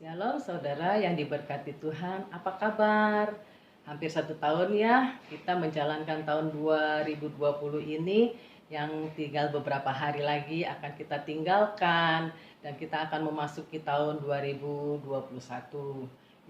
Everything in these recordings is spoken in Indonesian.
Shalom saudara yang diberkati Tuhan, apa kabar? Hampir 1 tahun ya, kita menjalankan tahun 2020 ini yang tinggal beberapa hari lagi akan kita tinggalkan dan kita akan memasuki tahun 2021.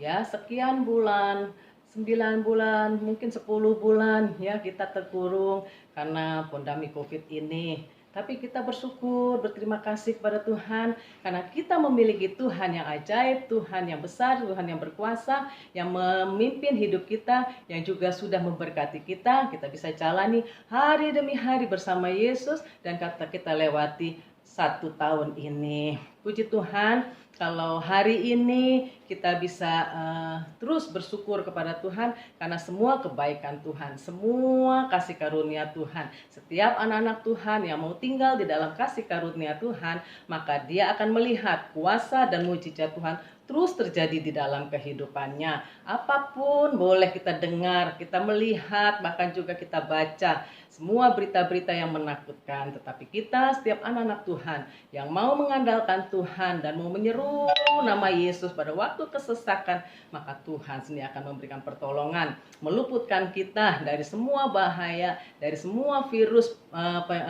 Ya, sekian bulan, 9 bulan, mungkin 10 bulan ya kita terkurung karena pandemi COVID ini. Tapi kita bersyukur, berterima kasih kepada Tuhan karena kita memiliki Tuhan yang ajaib, Tuhan yang besar, Tuhan yang berkuasa, yang memimpin hidup kita, yang juga sudah memberkati kita. Kita bisa jalani hari demi hari bersama Yesus dan kita lewati 1 tahun ini. Puji Tuhan, kalau hari ini kita bisa terus bersyukur kepada Tuhan karena semua kebaikan Tuhan, semua kasih karunia Tuhan. Setiap anak-anak Tuhan yang mau tinggal di dalam kasih karunia Tuhan, maka dia akan melihat kuasa dan mujizat Tuhan terus terjadi di dalam kehidupannya. Apapun boleh kita dengar, kita melihat, bahkan juga kita baca semua berita-berita yang menakutkan. Tetapi kita, setiap anak-anak Tuhan yang mau mengandalkan Tuhan dan mau menyeru nama Yesus pada waktu kesesakan, maka Tuhan sendiri akan memberikan pertolongan, meluputkan kita dari semua bahaya, dari semua virus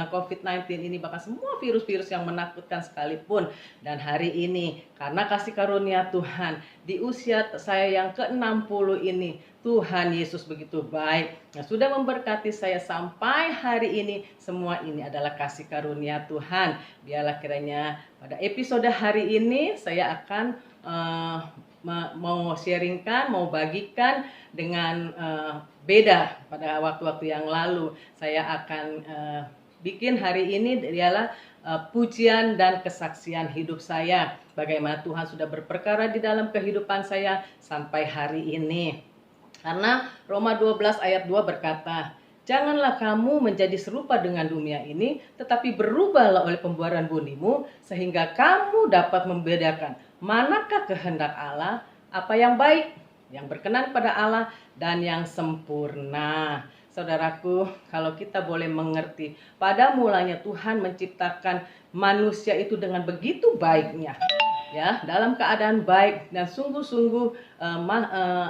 COVID-19 ini, bahkan semua virus-virus yang menakutkan sekalipun. Dan hari ini, karena kasih karunia Tuhan, di usia saya yang ke-60 ini, Tuhan Yesus begitu baik, yang sudah memberkati saya sampai hari ini. Semua ini adalah kasih karunia Tuhan. Biarlah kiranya pada episode hari ini saya akan mau sharingkan, mau bagikan dengan beda pada waktu-waktu yang lalu. Saya akan bikin hari ini ialah pujian dan kesaksian hidup saya. Bagaimana Tuhan sudah berperkara di dalam kehidupan saya sampai hari ini. Karena Roma 12 ayat 2 berkata, janganlah kamu menjadi serupa dengan dunia ini, tetapi berubahlah oleh pembuaran bunimu, sehingga kamu dapat membedakan manakah kehendak Allah, apa yang baik, yang berkenan pada Allah, dan yang sempurna. Saudaraku, kalau kita boleh mengerti, pada mulanya Tuhan menciptakan manusia itu dengan begitu baiknya, ya, dalam keadaan baik dan sungguh-sungguh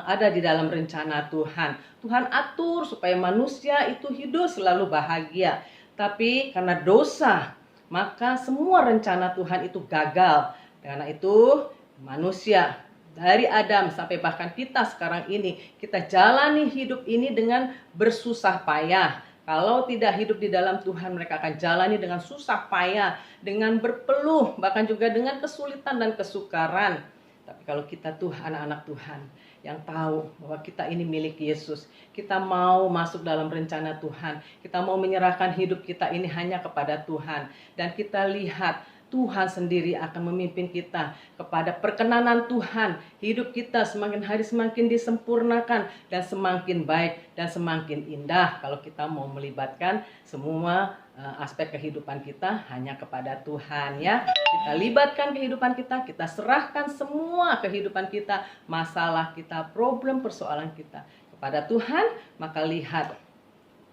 ada di dalam rencana Tuhan. Tuhan atur supaya manusia itu hidup selalu bahagia. Tapi karena dosa, maka semua rencana Tuhan itu gagal. Karena itu manusia dari Adam sampai bahkan kita sekarang ini, kita jalani hidup ini dengan bersusah payah. Kalau tidak hidup di dalam Tuhan, mereka akan jalani dengan susah payah, dengan berpeluh, bahkan juga dengan kesulitan dan kesukaran. Tapi kalau kita tuh anak-anak Tuhan yang tahu bahwa kita ini milik Yesus, kita mau masuk dalam rencana Tuhan, kita mau menyerahkan hidup kita ini hanya kepada Tuhan, dan kita lihat Tuhan sendiri akan memimpin kita kepada perkenanan Tuhan. Hidup kita semakin hari semakin disempurnakan dan semakin baik dan semakin indah kalau kita mau melibatkan semua aspek kehidupan kita hanya kepada Tuhan, ya. Kita libatkan kehidupan kita, kita serahkan semua kehidupan kita, masalah kita, problem persoalan kita kepada Tuhan, maka lihat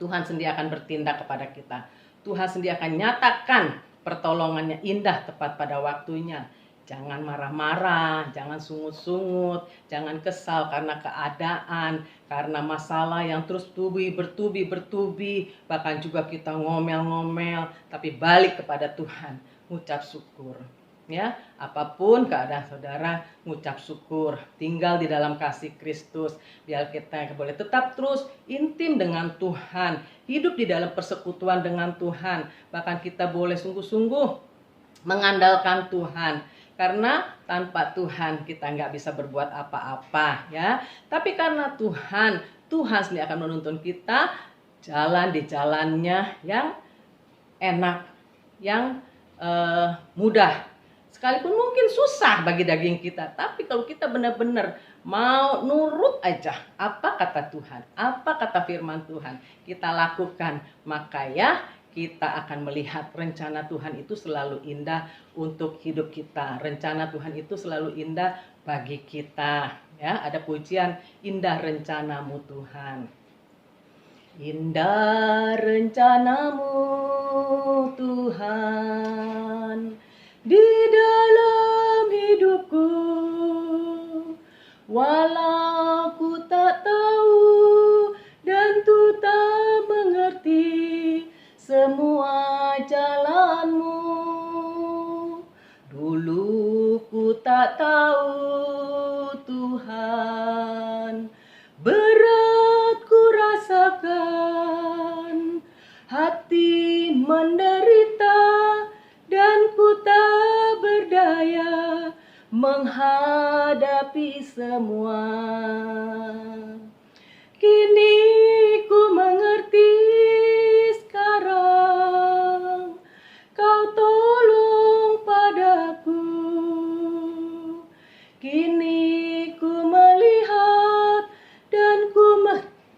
Tuhan sendiri akan bertindak kepada kita. Tuhan sendiri akan nyatakan pertolongannya indah tepat pada waktunya. Jangan marah-marah, jangan sungut-sungut, jangan kesal karena keadaan, karena masalah yang terus bertubi, bahkan juga kita ngomel-ngomel, tapi balik kepada Tuhan, ngucap syukur. Ya, apapun keadaan saudara, ngucap syukur, tinggal di dalam kasih Kristus, biar kita boleh tetap terus intim dengan Tuhan, hidup di dalam persekutuan dengan Tuhan, bahkan kita boleh sungguh-sungguh mengandalkan Tuhan, karena tanpa Tuhan kita nggak bisa berbuat apa-apa, ya. Tapi karena Tuhan sendiri akan menuntun kita jalan di jalannya yang enak, yang mudah. Sekalipun mungkin susah bagi daging kita, tapi kalau kita benar-benar mau nurut aja apa kata Tuhan, apa kata firman Tuhan, kita lakukan, maka ya kita akan melihat rencana Tuhan itu selalu indah untuk hidup kita. Rencana Tuhan itu selalu indah bagi kita. Ya, ada pujian, indah rencanamu Tuhan. Indah rencanamu Tuhan di dalam hidupku, tak tahu Tuhan, berat ku rasakan, hati menderita, dan ku tak berdaya menghadapi semua. Kini ku mengerti sekarang, Kau tolong padaku. Kini ku melihat dan ku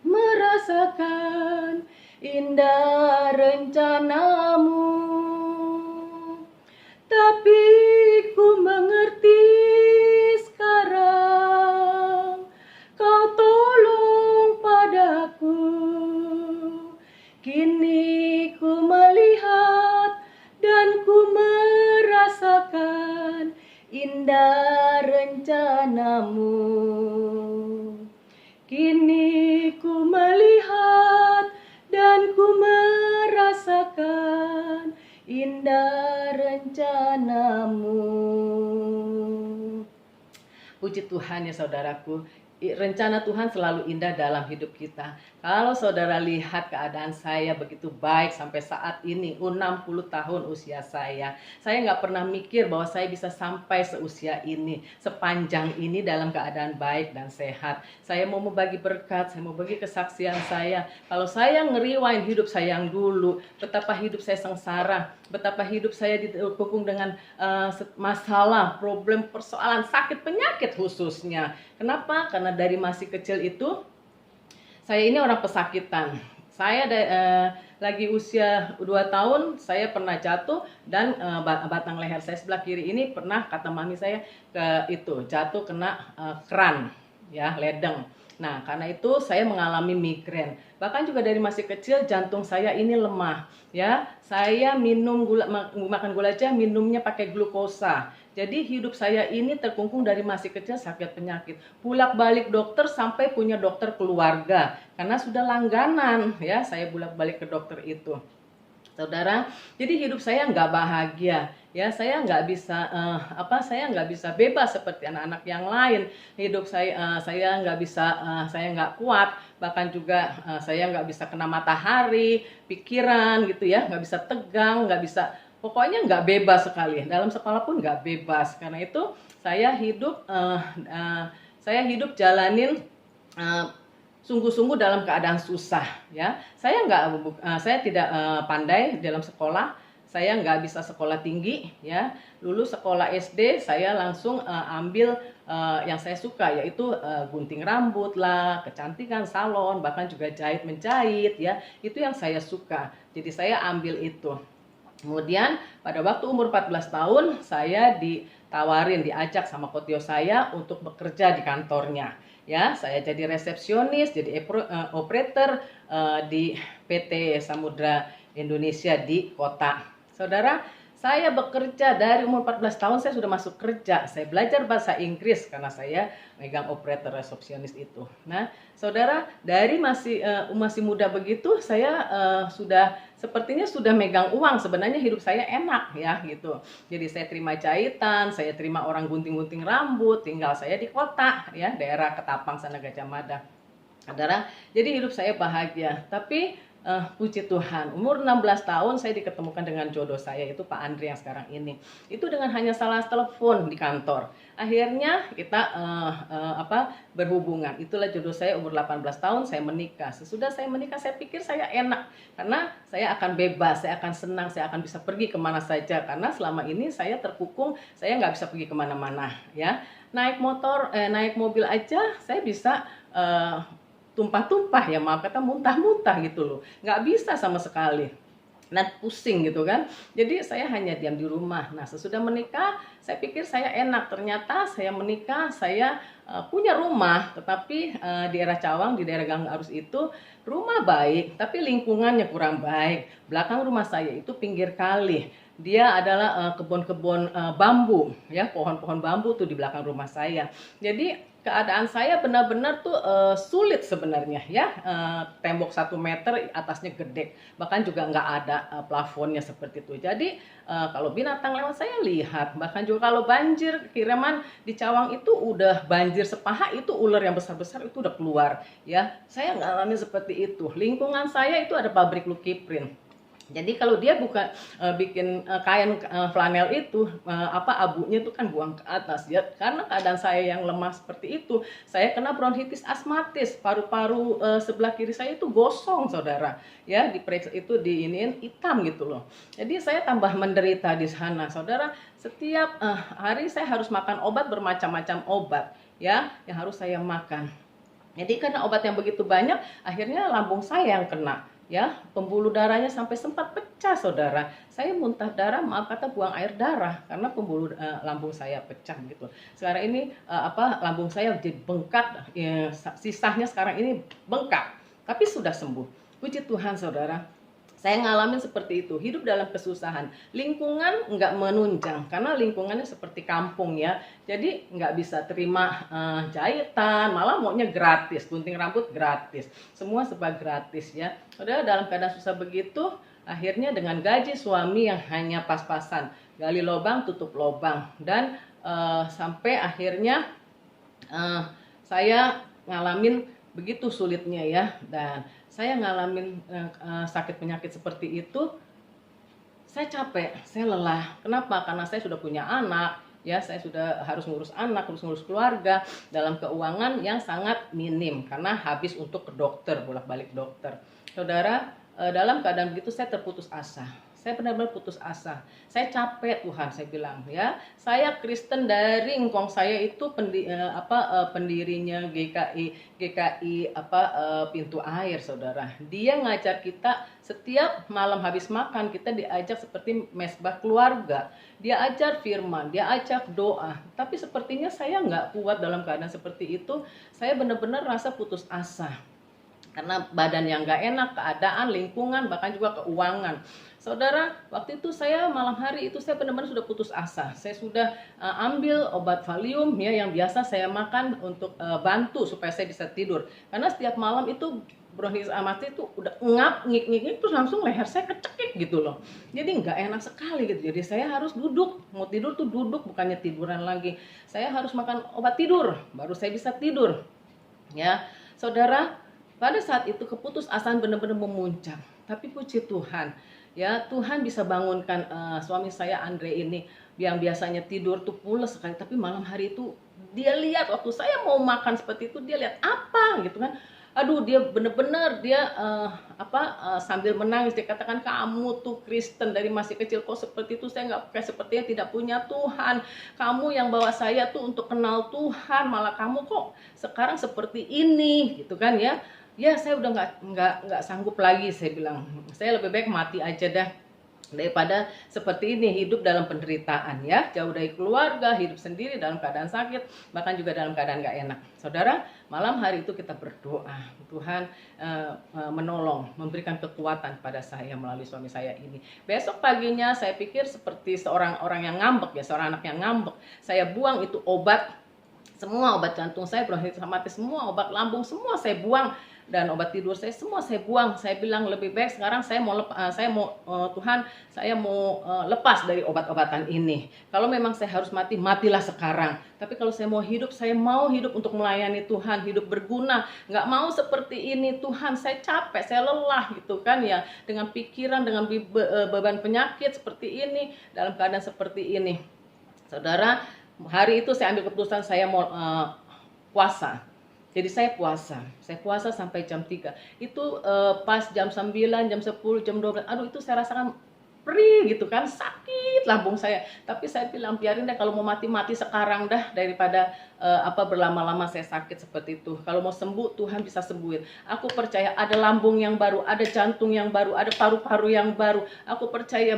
merasakan indah rencanamu. Tapi ku mengerti sekarang, Kau tolong padaku. Kini ku melihat dan ku merasakan indah rencanamu. Kini ku melihat dan ku merasakan indah rencanamu. Puji Tuhan ya saudaraku, rencana Tuhan selalu indah dalam hidup kita. Kalau saudara lihat keadaan saya begitu baik sampai saat ini, 60 tahun usia saya nggak pernah mikir bahwa saya bisa sampai seusia ini, sepanjang ini dalam keadaan baik dan sehat. Saya mau membagi berkat, saya mau bagi kesaksian saya. Kalau saya ngeriwain hidup saya yang dulu, betapa hidup saya sengsara, betapa hidup saya dikukung dengan masalah, problem, persoalan, sakit, penyakit khususnya. Kenapa? Karena dari masih kecil itu saya ini orang pesakitan. Saya lagi usia 2 tahun saya pernah jatuh dan batang leher saya sebelah kiri ini pernah, kata mami saya, jatuh kena keran ya, ledeng. Nah, karena itu saya mengalami migrain. Bahkan juga dari masih kecil jantung saya ini lemah ya. Saya makan gula aja minumnya pakai glukosa. Jadi hidup saya ini terkungkung dari masih kecil sakit penyakit. Bolak-balik dokter sampai punya dokter keluarga. Karena sudah langganan ya, saya bolak-balik ke dokter itu. Saudara, jadi hidup saya nggak bahagia ya, saya nggak bisa saya nggak bisa bebas seperti anak-anak yang lain. Hidup saya nggak bisa, saya nggak kuat, bahkan juga saya nggak bisa kena matahari, pikiran gitu ya, nggak bisa tegang, nggak bisa, pokoknya nggak bebas sekali. Dalam sekolah pun nggak bebas. Karena itu saya hidup jalanin sungguh-sungguh dalam keadaan susah ya. Saya tidak pandai dalam sekolah. Saya nggak bisa sekolah tinggi ya. Lulus sekolah SD saya langsung ambil yang saya suka, yaitu gunting rambut lah, kecantikan, salon, bahkan juga jahit menjahit ya. Itu yang saya suka. Jadi saya ambil itu. Kemudian pada waktu umur 14 tahun saya diajak sama kotio saya untuk bekerja di kantornya. Ya, saya jadi resepsionis, jadi operator di PT Samudra Indonesia di kota. Saudara, saya bekerja dari umur 14 tahun, saya sudah masuk kerja. Saya belajar bahasa Inggris karena saya megang operator resepsionis itu. Nah, saudara, dari masih muda begitu, saya sepertinya sudah megang uang. Sebenarnya hidup saya enak ya gitu. Jadi saya terima jahitan, saya terima orang gunting-gunting rambut, tinggal saya di kota ya, daerah Ketapang sana, Gajah Mada. Saudara, jadi hidup saya bahagia. Tapi puji Tuhan, umur 16 tahun saya diketemukan dengan jodoh saya, itu Pak Andri yang sekarang ini. Itu dengan hanya salah telepon di kantor. Akhirnya kita berhubungan. Itulah jodoh saya. Umur 18 tahun saya menikah. Sesudah saya menikah, saya pikir saya enak. Karena saya akan bebas, saya akan senang, saya akan bisa pergi kemana saja. Karena selama ini saya terkukung, saya nggak bisa pergi kemana-mana. Ya, naik mobil aja saya bisa tumpah-tumpah ya, maaf kata, muntah-muntah gitu loh, nggak bisa sama sekali. Nah, pusing gitu kan. Jadi saya hanya diam di rumah. Nah, sesudah menikah saya pikir saya enak. Ternyata saya menikah, saya punya rumah, tetapi di daerah Cawang, di daerah Gang Arus itu rumah baik, tapi lingkungannya kurang baik. Belakang rumah saya itu pinggir kali. Dia adalah kebun-kebun bambu, ya, pohon-pohon bambu tuh di belakang rumah saya. Jadi keadaan saya benar-benar tuh sulit sebenarnya, ya. Tembok 1 meter, atasnya gede, bahkan juga nggak ada plafonnya seperti itu. Jadi kalau binatang lewat saya lihat, bahkan juga kalau banjir kiriman di Cawang itu udah banjir sepaha, itu ular yang besar-besar itu udah keluar, ya. Saya ngalamin seperti itu. Lingkungan saya itu ada pabrik Lucky Print. Jadi kalau dia buka bikin kain flanel itu abunya itu kan buang ke atas, ya. Karena keadaan saya yang lemah seperti itu, saya kena bronkitis asmatis, paru-paru sebelah kiri saya itu gosong, saudara, ya. Diperiksa itu diiniin hitam gitu loh. Jadi saya tambah menderita di sana, saudara. Setiap hari saya harus makan obat, bermacam-macam obat, ya, yang harus saya makan. Jadi karena obat yang begitu banyak, akhirnya lambung saya yang kena, ya. Pembuluh darahnya sampai sempat pecah, saudara. Saya muntah darah, maaf kata buang air darah karena pembuluh lambung saya pecah gitu. Sekarang ini lambung saya jadi bengkak, ya, sisanya sekarang ini bengkak, tapi sudah sembuh. Puji Tuhan, saudara. Saya ngalamin seperti itu, hidup dalam kesusahan. Lingkungan nggak menunjang, karena lingkungannya seperti kampung, ya. Jadi nggak bisa terima jahitan, malah maunya gratis, gunting rambut gratis, semua serba gratis, ya. Udah dalam keadaan susah begitu, akhirnya dengan gaji suami yang hanya pas-pasan, gali lubang tutup lubang, dan sampai akhirnya saya ngalamin begitu sulitnya, ya. Dan saya ngalamin sakit penyakit seperti itu, saya capek, saya lelah. Kenapa? Karena saya sudah punya anak, ya. Saya sudah harus ngurus anak, harus ngurus keluarga, dalam keuangan yang sangat minim karena habis untuk ke dokter, bolak-balik dokter. Saudara, dalam keadaan begitu saya terputus asa. Saya benar-benar putus asa. Saya capek, Tuhan, saya bilang, ya. Saya Kristen dari engkong saya itu pendirinya GKI Pintu Air, saudara. Dia ngajar kita setiap malam habis makan, kita diajak seperti mesbah keluarga. Dia ajar firman, dia ajak doa. Tapi sepertinya saya nggak kuat dalam keadaan seperti itu. Saya benar-benar rasa putus asa. Karena badan yang nggak enak, keadaan, lingkungan, bahkan juga keuangan. Saudara, waktu itu saya malam hari itu saya benar-benar sudah putus asa. Saya sudah ambil obat Valium, ya, yang biasa saya makan untuk bantu supaya saya bisa tidur. Karena setiap malam itu bronkitis asmatis itu udah ngik terus langsung leher saya kecekik gitu loh. Jadi nggak enak sekali gitu. Jadi saya harus duduk, mau tidur tuh duduk, bukannya tiduran lagi. Saya harus makan obat tidur baru saya bisa tidur. Ya, saudara, pada saat itu keputusasaan benar-benar memuncak. Tapi puji Tuhan, ya, Tuhan bisa bangunkan suami saya Andre ini yang biasanya tidur tuh pules sekali, tapi malam hari itu dia lihat waktu saya mau makan seperti itu, dia lihat apa gitu kan. Aduh, dia bener-bener dia sambil menangis, dia katakan, kamu tuh Kristen dari masih kecil kok seperti itu, saya nggak kayak sepertinya tidak punya Tuhan. Kamu yang bawa saya tuh untuk kenal Tuhan, malah kamu kok sekarang seperti ini gitu kan, ya. Ya, saya udah nggak sanggup lagi, saya bilang. Saya lebih baik mati aja dah daripada seperti ini, hidup dalam penderitaan, ya. Jauh dari keluarga, hidup sendiri dalam keadaan sakit, bahkan juga dalam keadaan nggak enak. Saudara, malam hari itu kita berdoa. Tuhan menolong, memberikan kekuatan pada saya melalui suami saya ini. Besok paginya saya pikir seperti seorang orang yang ngambek, ya, seorang anak yang ngambek. Saya buang itu obat, semua obat jantung saya, bronkitis asmatis, semua obat lambung, semua saya buang. Dan obat tidur saya semua saya buang. Saya bilang lebih baik sekarang saya mau Tuhan, saya mau lepas dari obat-obatan ini. Kalau memang saya harus mati, matilah sekarang. Tapi kalau saya mau hidup untuk melayani Tuhan, hidup berguna. Nggak mau seperti ini, Tuhan, saya capek, saya lelah gitu kan, ya. Dengan pikiran, dengan beban penyakit seperti ini, dalam keadaan seperti ini. Saudara, hari itu saya ambil keputusan saya mau puasa. Jadi saya puasa sampai jam 3. Itu pas jam 9, jam 10, jam 12, aduh itu saya rasakan perih gitu kan, sakit lambung saya. Tapi saya bilang biarin deh, kalau mau mati sekarang dah daripada berlama-lama saya sakit seperti itu. Kalau mau sembuh, Tuhan bisa sembuhin. Aku percaya ada lambung yang baru, ada jantung yang baru, ada paru-paru yang baru. Aku percaya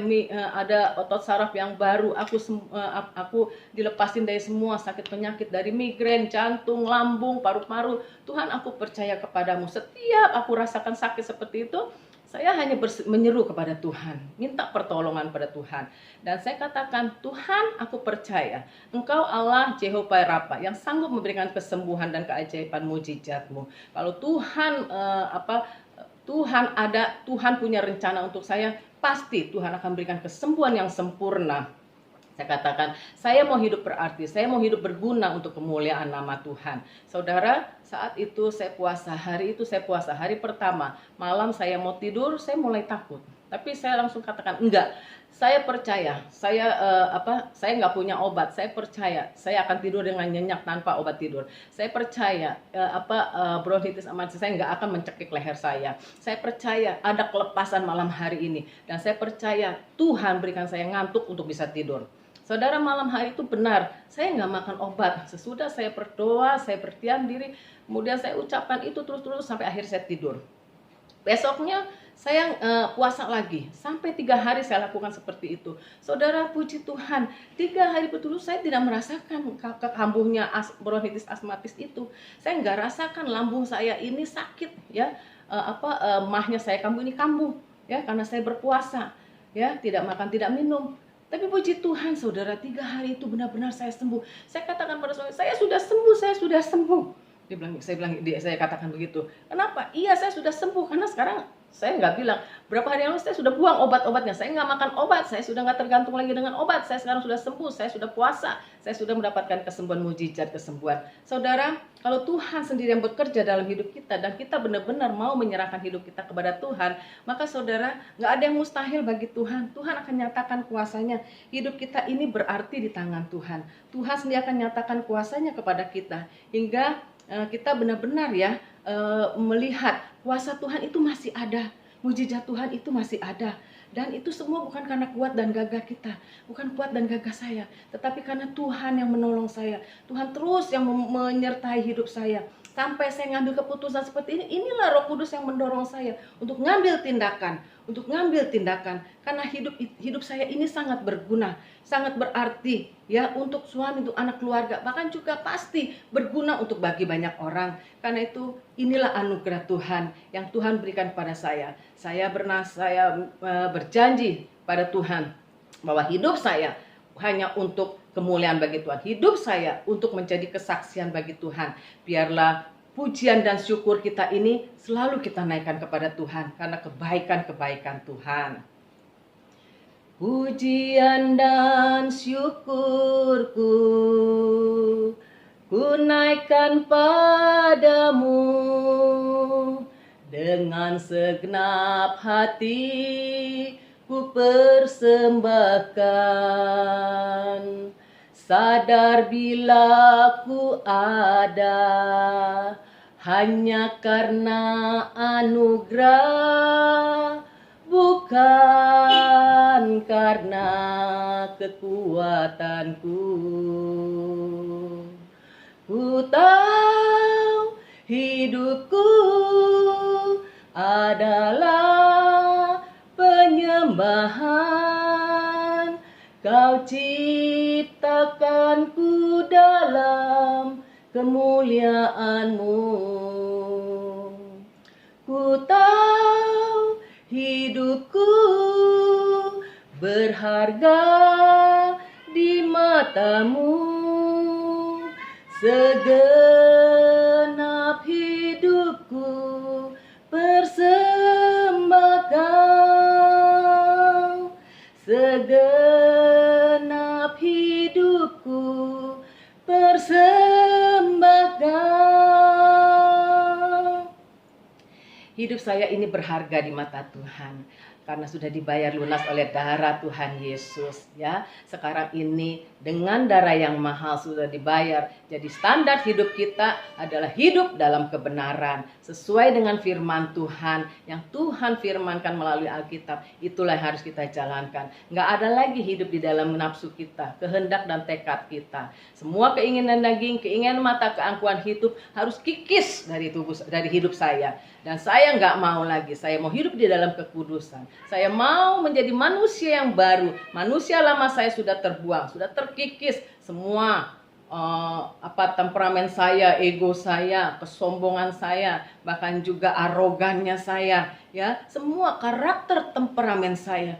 ada otot saraf yang baru. Aku dilepasin dari semua sakit penyakit, dari migrain, jantung, lambung, paru-paru. Tuhan, aku percaya kepadamu. Setiap aku rasakan sakit seperti itu, Saya hanya menyeru kepada Tuhan, minta pertolongan pada Tuhan. Dan saya katakan, Tuhan, aku percaya Engkau Allah Jehovah Rafa yang sanggup memberikan kesembuhan dan keajaiban mujizat-Mu. Kalau Tuhan Tuhan punya rencana untuk saya, pasti Tuhan akan berikan kesembuhan yang sempurna. Saya katakan, saya mau hidup berarti, saya mau hidup berguna untuk kemuliaan nama Tuhan. Saudara, saat itu saya puasa, hari pertama, malam saya mau tidur, saya mulai takut. Tapi saya langsung katakan, enggak, saya percaya, saya nggak punya obat, saya percaya, saya akan tidur dengan nyenyak tanpa obat tidur. Saya percaya, bronkitis asmatis saya nggak akan mencekik leher saya. Saya percaya ada kelepasan malam hari ini, dan saya percaya Tuhan berikan saya ngantuk untuk bisa tidur. Saudara, malam hari itu benar, saya nggak makan obat. Sesudah saya berdoa, saya berdiam diri, kemudian saya ucapkan itu terus-terus sampai akhir saya tidur. Besoknya saya puasa lagi, sampai 3 hari saya lakukan seperti itu. Saudara, puji Tuhan, 3 hari betul-betul saya tidak merasakan kambuhnya bronkitis asmatis itu. Saya nggak rasakan lambung saya ini sakit, ya, mahnya saya kambuh ini kambuh, ya, karena saya berpuasa, ya, tidak makan, tidak minum. Tapi puji Tuhan, saudara, 3 hari itu benar-benar saya sembuh. Saya katakan pada suami, saya sudah sembuh. Saya katakan begitu. Kenapa? Iya, saya sudah sembuh, karena sekarang saya nggak bilang, berapa hari yang lalu saya sudah buang obat-obatnya, saya nggak makan obat, saya sudah nggak tergantung lagi dengan obat, saya sekarang sudah sembuh, saya sudah puasa, saya sudah mendapatkan kesembuhan, mujizat kesembuhan. Saudara, kalau Tuhan sendiri yang bekerja dalam hidup kita, dan kita benar-benar mau menyerahkan hidup kita kepada Tuhan, maka saudara, nggak ada yang mustahil bagi Tuhan. Tuhan akan nyatakan kuasanya. Hidup kita ini berarti di tangan Tuhan. Tuhan sendiri akan nyatakan kuasanya kepada kita, hingga kita benar-benar melihat kuasa Tuhan itu masih ada, mujizat Tuhan itu masih ada. Dan itu semua bukan karena kuat dan gagah kita, bukan kuat dan gagah saya, tetapi karena Tuhan yang menolong saya. Tuhan terus yang menyertai hidup saya. Sampai saya ngambil keputusan seperti ini, inilah Roh Kudus yang mendorong saya untuk ngambil tindakan. Karena hidup saya ini sangat berguna, sangat berarti, ya, untuk suami, untuk anak keluarga, bahkan juga pasti berguna untuk bagi banyak orang. Karena itu inilah anugerah Tuhan yang Tuhan berikan pada saya. Saya berjanji pada Tuhan bahwa hidup saya hanya untuk kemuliaan bagi Tuhan. Hidup saya untuk menjadi kesaksian bagi Tuhan. Biarlah pujian dan syukur kita ini selalu kita naikkan kepada Tuhan karena kebaikan-kebaikan Tuhan. Pujian dan syukurku ku naikkan padamu, dengan segenap hati ku persembahkan. Sadar bila ku ada hanya karena anugerah, bukan karena kekuatanku. Ku tahu hidupku adalah penyembahan. Kau ciptakanku dalam kemuliaan-Mu. Ku tahu hidupku berharga di mata-Mu. Segenap hidupku persembahkan. Segenap hidupku persembahkan. Hidup saya ini berharga di mata Tuhan karena sudah dibayar lunas oleh darah Tuhan Yesus, ya. Sekarang ini dengan darah yang mahal sudah dibayar. Jadi standar hidup kita adalah hidup dalam kebenaran sesuai dengan firman Tuhan yang Tuhan firmankan melalui Alkitab. Itulah yang harus kita jalankan. Nggak ada lagi hidup di dalam nafsu kita, kehendak dan tekad kita. Semua keinginan daging, keinginan mata, keangkuhan hidup harus kikis dari hidup saya. Dan saya nggak mau lagi. Saya mau hidup di dalam kekudusan. Saya mau menjadi manusia yang baru. Manusia lama saya sudah terbuang, sudah terkikis semua temperamen saya, ego saya, kesombongan saya, bahkan juga arogannya saya, ya, semua karakter temperamen saya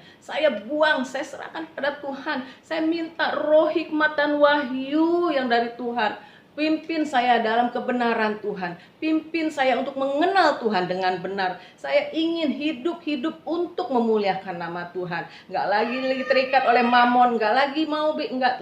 buang, saya serahkan pada Tuhan. Saya minta roh hikmat dan wahyu yang dari Tuhan. Pimpin saya dalam kebenaran Tuhan. Pimpin saya untuk mengenal Tuhan dengan benar. Saya ingin hidup untuk memuliakan nama Tuhan. Nggak lagi terikat oleh mamon. Nggak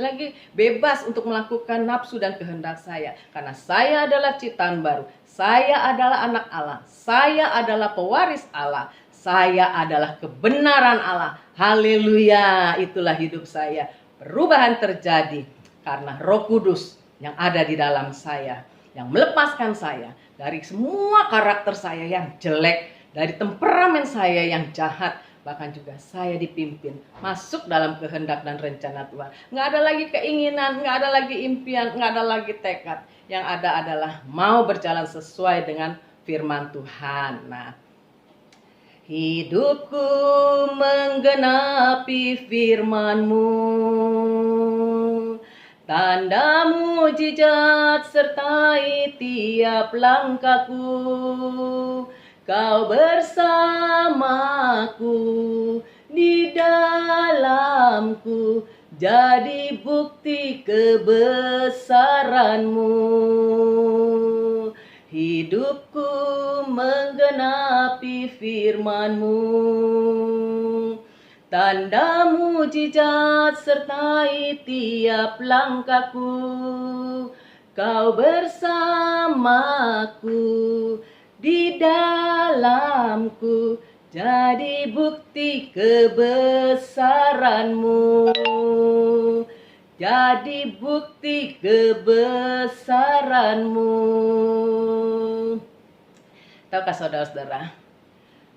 lagi bebas untuk melakukan nafsu dan kehendak saya. Karena saya adalah ciptaan baru. Saya adalah anak Allah. Saya adalah pewaris Allah. Saya adalah kebenaran Allah. Haleluya. Itulah hidup saya. Perubahan terjadi karena Roh Kudus yang ada di dalam saya, yang melepaskan saya dari semua karakter saya yang jelek, dari temperamen saya yang jahat. Bahkan juga saya dipimpin masuk dalam kehendak dan rencana Tuhan. Nggak ada lagi keinginan, nggak ada lagi impian, nggak ada lagi tekad. Yang ada adalah mau berjalan sesuai dengan firman Tuhan. Nah, hidupku menggenapi firman-Mu, tanda mujizat sertai tiap langkahku. Kau bersamaku di dalamku, jadi bukti kebesaran-Mu. Hidupku menggenapi firman-Mu, tanda mujizat sertai tiap langkahku. Kau bersamaku di dalamku, jadi bukti kebesaran-Mu. Jadi bukti kebesaran-Mu. Tahukah saudara-saudara,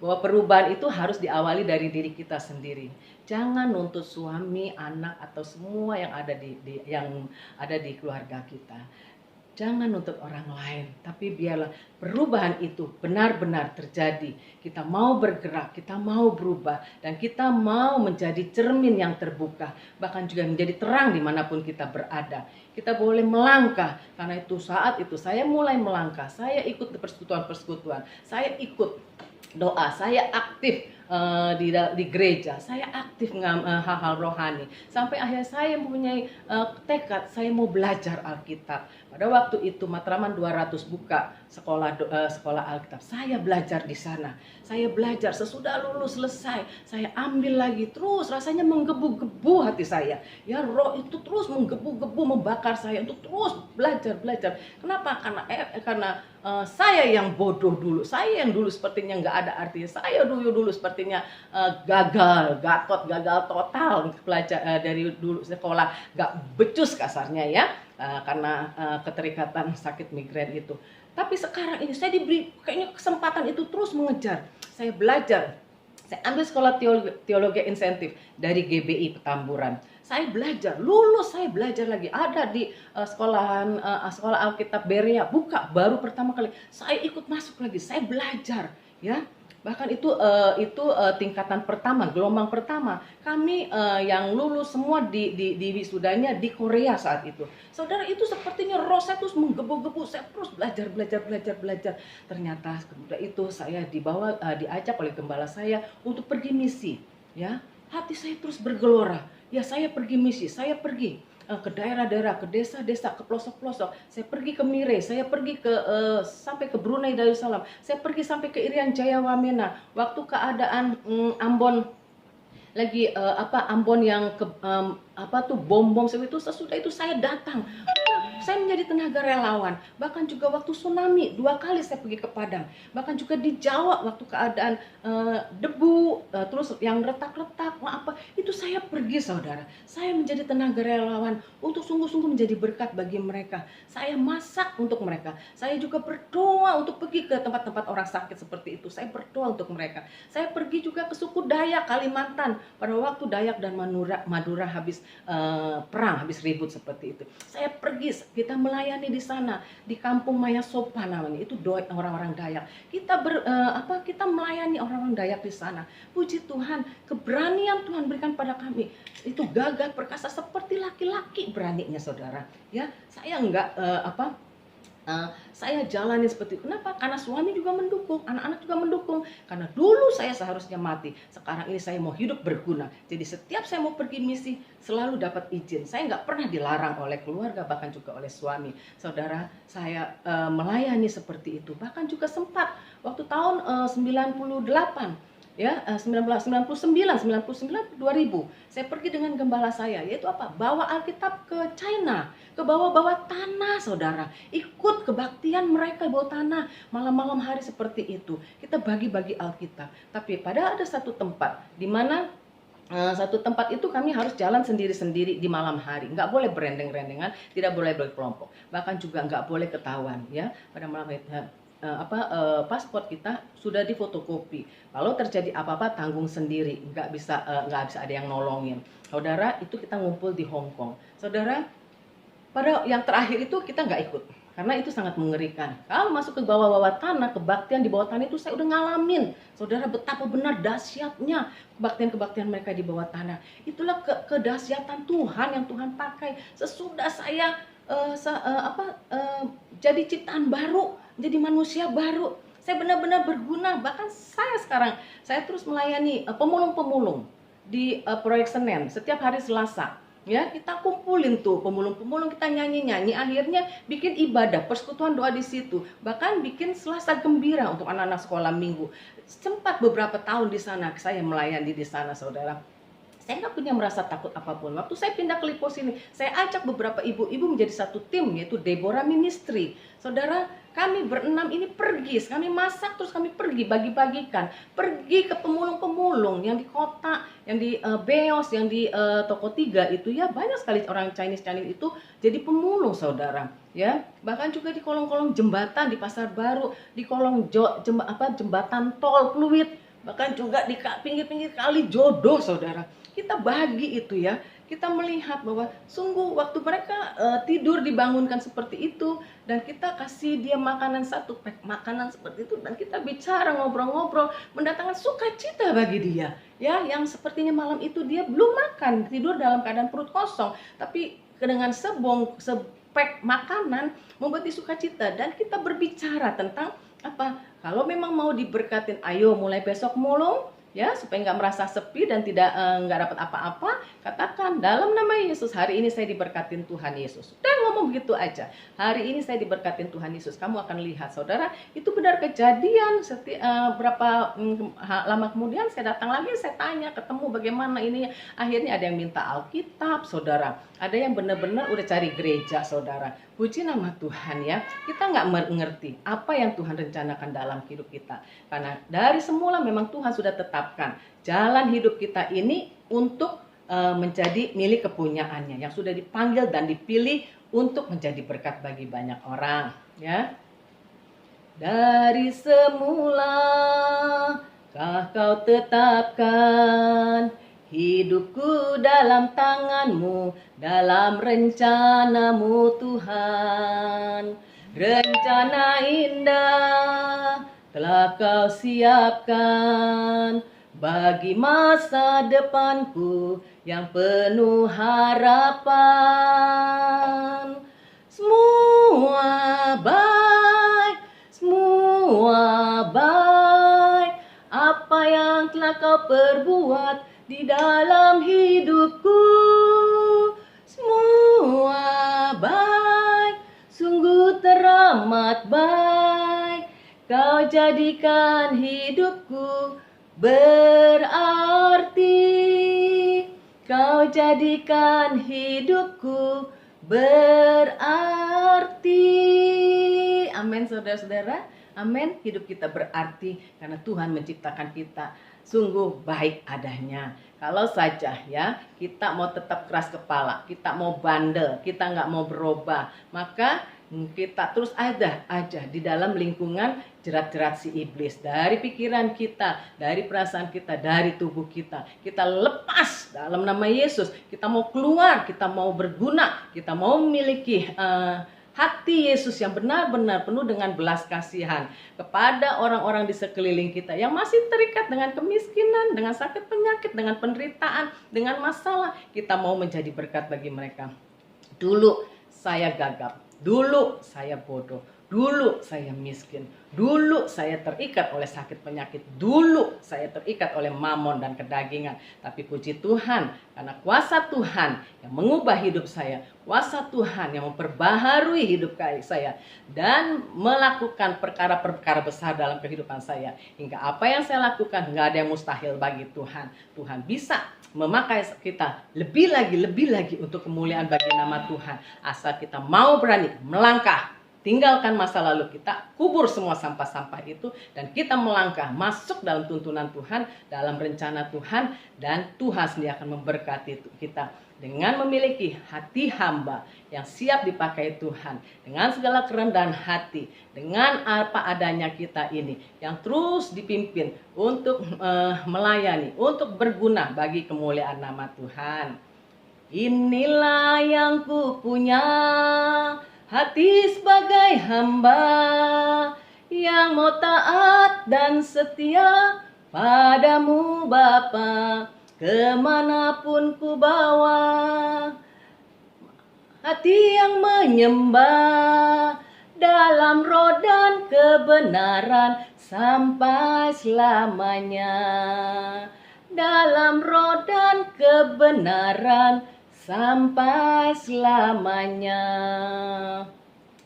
bahwa perubahan itu harus diawali dari diri kita sendiri. Jangan nuntut suami, anak, atau semua yang ada di keluarga kita. Jangan nuntut orang lain, tapi biarlah perubahan itu benar-benar terjadi. Kita mau bergerak, kita mau berubah, dan kita mau menjadi cermin yang terbuka, bahkan juga menjadi terang dimanapun kita berada. Kita boleh melangkah, karena itu saat itu saya mulai melangkah. Saya ikut ke persekutuan-persekutuan, saya ikut doa, saya aktif di gereja, saya aktif hal-hal rohani, sampai akhirnya saya mempunyai tekad, saya mau belajar Alkitab. Pada waktu itu Matraman 200 buka sekolah Alkitab, saya belajar di sana. Saya belajar, sesudah lulus selesai, saya ambil lagi, terus rasanya menggebu-gebu hati saya. Ya, roh itu terus menggebu-gebu, membakar saya untuk terus belajar. Kenapa? Karena saya yang bodoh dulu, saya yang dulu sepertinya nggak ada artinya, saya dulu sepertinya gagal total belajar dari dulu sekolah, nggak becus kasarnya ya, karena keterikatan sakit migrain itu. Tapi sekarang ini saya diberi kayaknya kesempatan itu terus mengejar. Saya belajar, saya ambil sekolah teologi insentif dari GBI Petamburan. Saya belajar, lulus saya belajar lagi. Ada di sekolah Alkitab Berea buka baru pertama kali. Saya ikut masuk lagi, saya belajar, ya. Bahkan itu tingkatan pertama, gelombang pertama. Kami yang lulus semua di wisudanya di Korea saat itu. Saudara, itu sepertinya roh saya terus menggebu-gebu, saya terus belajar. Ternyata kemudian itu saya diajak oleh gembala saya untuk pergi misi, ya. Hati saya terus bergelora. Ya, saya pergi misi, saya pergi ke daerah-daerah, ke desa-desa, ke pelosok-pelosok. Saya pergi ke Mire, saya pergi sampai ke Brunei Darussalam. Saya pergi sampai ke Irian Jaya Wamena. Waktu keadaan Ambon lagi Ambon yang bom itu, sesudah itu saya datang. Saya menjadi tenaga relawan. Bahkan juga waktu tsunami 2 kali saya pergi ke Padang. Bahkan juga di Jawa waktu keadaan debu, terus yang retak-retak, itu saya pergi, saudara. Saya menjadi tenaga relawan untuk sungguh-sungguh menjadi berkat bagi mereka. Saya masak untuk mereka. Saya juga berdoa untuk pergi ke tempat-tempat orang sakit seperti itu. Saya berdoa untuk mereka. Saya pergi juga ke suku Dayak Kalimantan pada waktu Dayak dan Madura habis perang, habis ribut seperti itu. Saya pergi Kita melayani di sana, di kampung Maya Sopa namanya, itu orang-orang Dayak. Kita melayani orang-orang Dayak di sana. Puji Tuhan, keberanian Tuhan berikan pada kami. Itu gagah perkasa seperti laki-laki beraninya, saudara. Ya, saya enggak saya jalani seperti itu. Kenapa? Karena suami juga mendukung, anak-anak juga mendukung. Karena dulu saya seharusnya mati, sekarang ini saya mau hidup berguna. Jadi setiap saya mau pergi misi, selalu dapat izin. Saya nggak pernah dilarang oleh keluarga, bahkan juga oleh suami. Saudara, saya melayani seperti itu. Bahkan juga sempat waktu tahun 98, ya 1999 2000 saya pergi dengan gembala saya, yaitu apa, bawa Alkitab ke China, ke bawah-bawah tanah, saudara, ikut kebaktian mereka bawa tanah, malam-malam hari seperti itu kita bagi-bagi Alkitab. Tapi pada ada satu tempat di mana satu tempat itu kami harus jalan sendiri-sendiri di malam hari, nggak boleh berendeng-rendengan, tidak boleh berkelompok, bahkan juga nggak boleh ketahuan, ya pada malam hari. Paspor kita sudah difotokopi. Kalau terjadi apa-apa tanggung sendiri, nggak bisa ada yang nolongin. Saudara, itu kita ngumpul di Hong Kong. Saudara, pada yang terakhir itu kita nggak ikut karena itu sangat mengerikan. Kalau masuk ke bawah-bawah tanah, kebaktian di bawah tanah itu saya udah ngalamin. Saudara, betapa benar dahsyatnya kebaktian-kebaktian mereka di bawah tanah. Itulah kedahsyatan Tuhan yang Tuhan pakai. Sesudah saya jadi ciptaan baru, jadi manusia baru, saya benar-benar berguna. Bahkan saya terus melayani pemulung-pemulung di proyek Senen setiap hari Selasa. Ya, kita kumpulin tuh pemulung-pemulung, kita nyanyi-nyanyi, akhirnya bikin ibadah, persekutuan doa di situ. Bahkan bikin Selasa Gembira untuk anak-anak sekolah minggu. Sempat beberapa tahun di sana saya melayani di sana, saudara. Saya nggak punya merasa takut apapun. Waktu saya pindah ke Lipo sini, saya ajak beberapa ibu-ibu menjadi satu tim, yaitu Deborah Ministry. Saudara, kami berenam ini pergi, kami masak, terus kami pergi bagi-bagikan, pergi ke pemulung-pemulung yang di kota, yang di Beos, yang di Toko 3 itu, ya banyak sekali orang Chinese itu jadi pemulung, saudara. Ya, bahkan juga di kolong-kolong jembatan di Pasar Baru, di kolong jembatan tol Pluit, bahkan juga di pinggir-pinggir kali Jodoh, saudara. Kita bagi itu, ya. Kita melihat bahwa sungguh waktu mereka tidur dibangunkan seperti itu, dan kita kasih dia makanan, satu pack makanan seperti itu, dan kita bicara, ngobrol-ngobrol, mendatangkan sukacita bagi dia, ya, yang sepertinya malam itu dia belum makan, tidur dalam keadaan perut kosong, tapi dengan sepack makanan membuat dia sukacita. Dan kita berbicara tentang apa, kalau memang mau diberkatin, ayo mulai besok mulung, ya, supaya nggak merasa sepi dan nggak dapat apa-apa, katakan dalam nama Yesus, hari ini saya diberkatin Tuhan Yesus. Dan ngomong begitu aja, hari ini saya diberkatin Tuhan Yesus. Kamu akan lihat, saudara, itu benar kejadian. Berapa lama kemudian saya datang lagi, saya tanya, ketemu bagaimana ini. Akhirnya ada yang minta Alkitab, saudara. Ada yang benar-benar udah cari gereja, saudara. Puji nama Tuhan, ya. Kita nggak mengerti apa yang Tuhan rencanakan dalam hidup kita. Karena dari semula memang Tuhan sudah tetapkan jalan hidup kita ini untuk menjadi milik kepunyaannya, yang sudah dipanggil dan dipilih untuk menjadi berkat bagi banyak orang, ya. Dari semula kah kau tetapkan hidupku dalam tanganmu, dalam rencanamu Tuhan. Rencana indah telah kau siapkan bagi masa depanku yang penuh harapan. Semua baik, apa yang telah kau perbuat di dalam hidupku. Semua baik, sungguh teramat baik. Kau jadikan hidupku berarti. Kau jadikan hidupku berarti. Amin, saudara-saudara. Amin. Hidup kita berarti karena Tuhan menciptakan kita sungguh baik adanya. Kalau saja, ya, kita mau tetap keras kepala, kita mau bandel, kita nggak mau berubah, maka kita terus ada aja di dalam lingkungan jerat-jerat si iblis. Dari pikiran kita, dari perasaan kita, dari tubuh kita. Kita lepas dalam nama Yesus. Kita mau keluar, kita mau berguna, kita mau memiliki hati Yesus yang benar-benar penuh dengan belas kasihan kepada orang-orang di sekeliling kita yang masih terikat dengan kemiskinan, dengan sakit penyakit, dengan penderitaan, dengan masalah. Kita mau menjadi berkat bagi mereka. Dulu saya gagap, dulu saya bodoh, dulu saya miskin, dulu saya terikat oleh sakit penyakit, dulu saya terikat oleh mamon dan kedagingan. Tapi puji Tuhan, karena kuasa Tuhan yang mengubah hidup saya, kuasa Tuhan yang memperbaharui hidup saya, dan melakukan perkara-perkara besar dalam kehidupan saya. Hingga apa yang saya lakukan, nggak ada yang mustahil bagi Tuhan. Tuhan bisa memakai kita lebih lagi untuk kemuliaan bagi nama Tuhan. Asal kita mau berani melangkah, tinggalkan masa lalu kita, kubur semua sampah-sampah itu, dan kita melangkah masuk dalam tuntunan Tuhan, dalam rencana Tuhan, dan Tuhan sendiri akan memberkati kita dengan memiliki hati hamba yang siap dipakai Tuhan, dengan segala kerendahan hati, dengan apa adanya kita ini, yang terus dipimpin untuk melayani, untuk berguna bagi kemuliaan nama Tuhan. Inilah yang ku punya, hati sebagai hamba yang mau taat dan setia padamu Bapa, kemanapun ku bawa. Hati yang menyembah dalam roh dan kebenaran sampai selamanya. Dalam roh dan kebenaran sampai selamanya.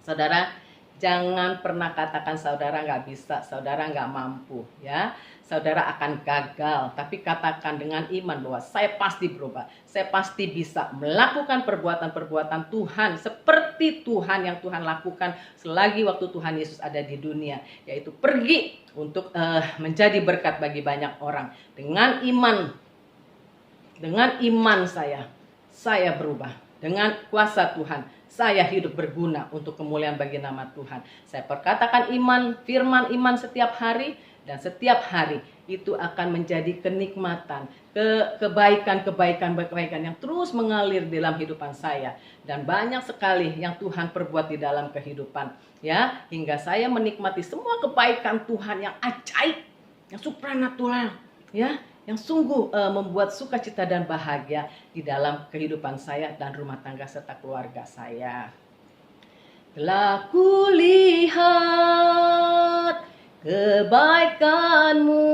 Saudara, jangan pernah katakan saudara nggak bisa, saudara nggak mampu, ya. Saudara akan gagal, tapi katakan dengan iman bahwa saya pasti berubah, saya pasti bisa melakukan perbuatan-perbuatan Tuhan seperti Tuhan yang Tuhan lakukan selagi waktu Tuhan Yesus ada di dunia, yaitu pergi untuk menjadi berkat bagi banyak orang. Dengan iman saya berubah. Dengan kuasa Tuhan, saya hidup berguna untuk kemuliaan bagi nama Tuhan. Saya perkatakan iman, firman iman setiap hari, dan setiap hari itu akan menjadi kenikmatan, kebaikan yang terus mengalir dalam kehidupan saya. Dan banyak sekali yang Tuhan perbuat di dalam kehidupan, ya, hingga saya menikmati semua kebaikan Tuhan yang ajaib, yang supranatural, ya, yang sungguh membuat sukacita dan bahagia di dalam kehidupan saya dan rumah tangga serta keluarga saya. Telah kulihat kebaikan-Mu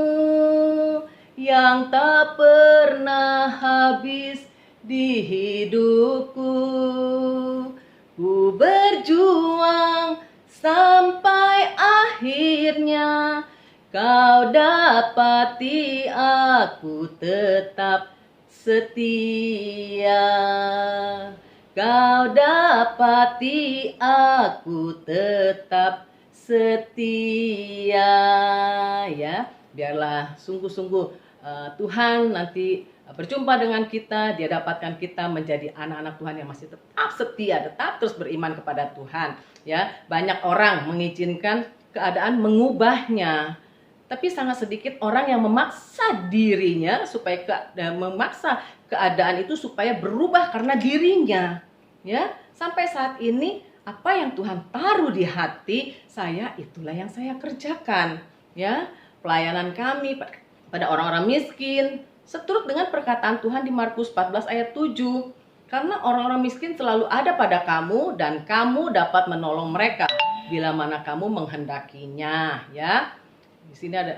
yang tak pernah habis di hidupku. Ku berjuang sampai akhirnya, Kau dapati aku tetap setia. Kau dapati aku tetap setia, ya. Biarlah sungguh-sungguh Tuhan nanti berjumpa dengan kita, Dia dapatkan kita menjadi anak-anak Tuhan yang masih tetap setia, tetap terus beriman kepada Tuhan, ya. Banyak orang mengizinkan keadaan mengubahnya, tapi sangat sedikit orang yang memaksa dirinya supaya memaksa keadaan itu supaya berubah karena dirinya, ya. Sampai saat ini apa yang Tuhan taruh di hati saya, itulah yang saya kerjakan, ya. Pelayanan kami pada orang-orang miskin seturut dengan perkataan Tuhan di Markus 14 ayat 7. Karena orang-orang miskin selalu ada pada kamu dan kamu dapat menolong mereka bila mana kamu menghendakinya, ya. Di sini ada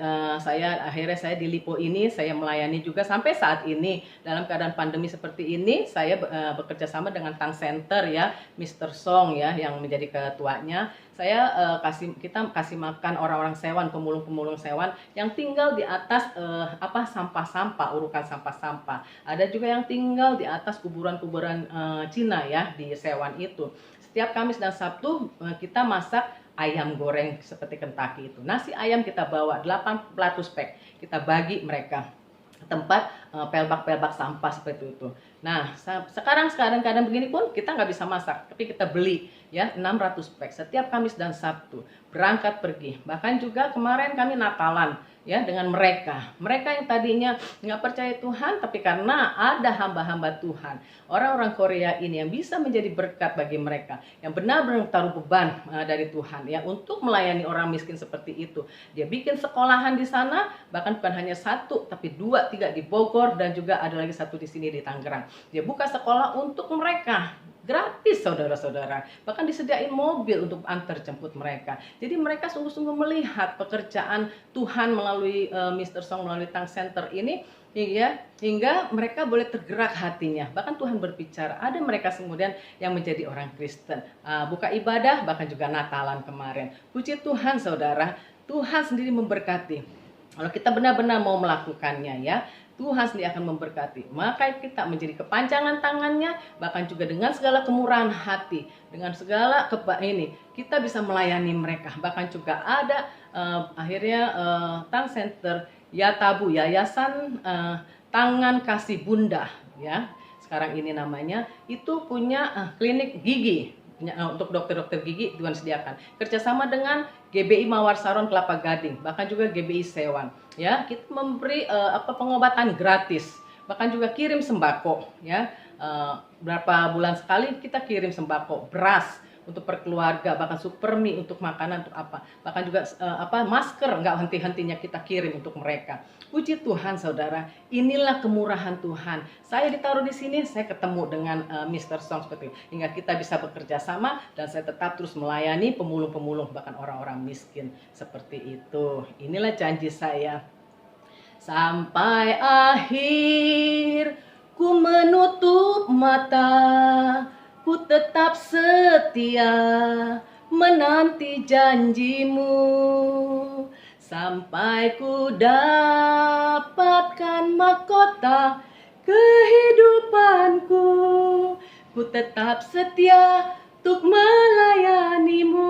akhirnya saya di Lipo ini saya melayani juga sampai saat ini dalam keadaan pandemi seperti ini. Saya bekerja sama dengan Tang Center, ya, Mr. Song, ya, yang menjadi ketuanya. Saya kita kasih makan orang-orang sewan, pemulung-pemulung sewan yang tinggal di atas sampah-sampah, urukan sampah-sampah. Ada juga yang tinggal di atas kuburan-kuburan Cina, ya, di sewan itu. Setiap Kamis dan Sabtu kita masak ayam goreng seperti Kentucky itu. Nasi ayam kita bawa 800 pack. Kita bagi mereka. Tempat pelbak-pelbak sampah seperti itu. Nah, sekarang kadang begini pun kita nggak bisa masak, tapi kita beli ya 600 pack setiap Kamis dan Sabtu berangkat pergi. Bahkan juga kemarin kami Natalan ya dengan mereka yang tadinya nggak percaya Tuhan, tapi karena ada hamba-hamba Tuhan, orang-orang Korea ini yang bisa menjadi berkat bagi mereka, yang benar-benar taruh beban dari Tuhan ya untuk melayani orang miskin seperti itu. Dia bikin sekolahan di sana, bahkan bukan hanya satu tapi 2, 3 di Bogor, dan juga ada lagi satu di sini di Tangerang. Dia buka sekolah untuk mereka gratis, saudara-saudara. Bahkan disediain mobil untuk antar jemput mereka. Jadi mereka sungguh-sungguh melihat pekerjaan Tuhan melalui Mr. Song, melalui Tang Center ini, hingga mereka boleh tergerak hatinya. Bahkan Tuhan berbicara, ada mereka kemudian yang menjadi orang Kristen, buka ibadah, bahkan juga Natalan kemarin. Puji Tuhan, saudara, Tuhan sendiri memberkati. Kalau kita benar-benar mau melakukannya ya, Tuhan sendiri akan memberkati. Maka kita menjadi kepanjangan tangannya, bahkan juga dengan segala kemurahan hati, dengan segala kita bisa melayani mereka. Bahkan juga ada akhirnya Tang Center Yatabu, Yayasan Tangan Kasih Bunda ya. Sekarang ini namanya, itu punya klinik gigi. Untuk dokter-dokter gigi Tuhan sediakan kerjasama dengan GBI Mawar Saron Kelapa Gading, bahkan juga GBI Sewan ya. Kita memberi pengobatan gratis, bahkan juga kirim sembako ya. Berapa bulan sekali kita kirim sembako, beras untuk perkeluarga, bahkan supermi untuk makanan, untuk bahkan juga masker nggak henti-hentinya kita kirim untuk mereka. Puji Tuhan, saudara, inilah kemurahan Tuhan. Saya ditaruh di sini, saya ketemu dengan Mr. Song seperti itu, hingga kita bisa bekerja sama, dan saya tetap terus melayani pemulung-pemulung, bahkan orang-orang miskin seperti itu. Inilah janji saya. Sampai akhir ku menutup mata, ku tetap setia menanti janjimu, sampai ku dapatkan mahkota kehidupanku. Ku tetap setia untuk melayanimu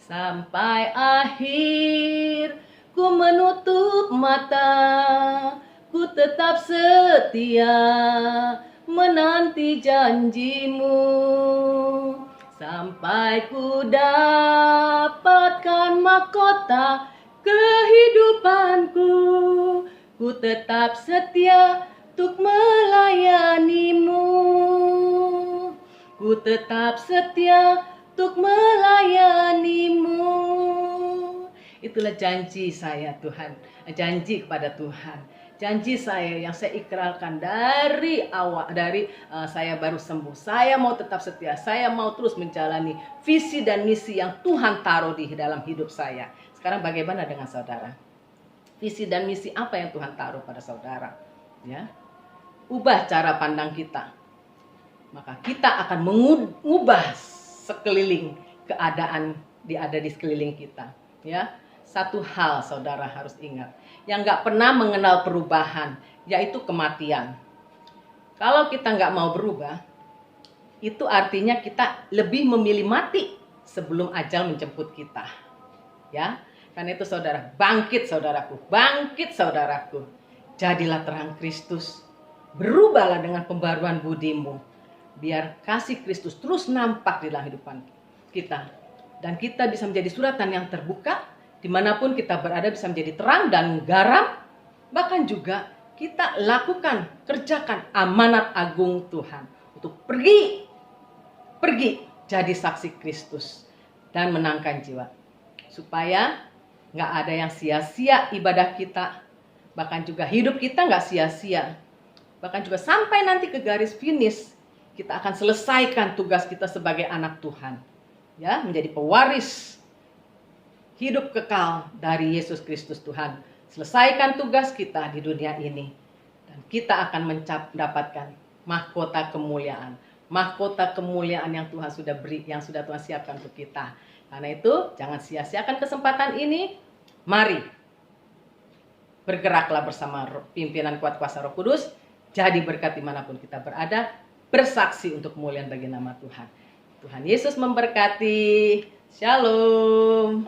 sampai akhir. Ku menutup mata, ku tetap setia menanti janjimu, sampai ku dapatkan mahkota kehidupanku. Ku tetap setia untuk melayanimu, ku tetap setia untuk melayanimu. Itulah janji saya, Tuhan, janji kepada Tuhan. Janji saya yang saya ikrarkan dari awal, saya baru sembuh. Saya mau tetap setia, saya mau terus menjalani visi dan misi yang Tuhan taruh di dalam hidup saya. Sekarang bagaimana dengan saudara? Visi dan misi apa yang Tuhan taruh pada saudara? Ya, ubah cara pandang kita, maka kita akan mengubah sekeliling keadaan ada di sekeliling kita. Ya, satu hal saudara harus ingat, yang gak pernah mengenal perubahan, yaitu kematian. Kalau kita gak mau berubah, itu artinya kita lebih memilih mati sebelum ajal menjemput kita. Ya, karena itu saudara, bangkit saudaraku, bangkit saudaraku. Jadilah terang Kristus, berubahlah dengan pembaruan budimu, biar kasih Kristus terus nampak di dalam kehidupan kita. Dan kita bisa menjadi suratan yang terbuka, dimanapun kita berada, bisa menjadi terang dan garam. Bahkan juga kita lakukan, kerjakan amanat agung Tuhan untuk pergi jadi saksi Kristus dan menangkan jiwa, supaya nggak ada yang sia-sia ibadah kita, bahkan juga hidup kita nggak sia-sia. Bahkan juga sampai nanti ke garis finish, kita akan selesaikan tugas kita sebagai anak Tuhan, ya, menjadi pewaris hidup kekal dari Yesus Kristus Tuhan. Selesaikan tugas kita di dunia ini, dan kita akan mendapatkan mahkota kemuliaan. Mahkota kemuliaan yang Tuhan sudah beri, yang sudah Tuhan siapkan untuk kita. Karena itu, jangan sia-siakan kesempatan ini. Mari bergeraklah bersama pimpinan kuat kuasa Roh Kudus, jadi berkat dimanapun kita berada, bersaksi untuk kemuliaan bagi nama Tuhan. Tuhan Yesus memberkati. Shalom.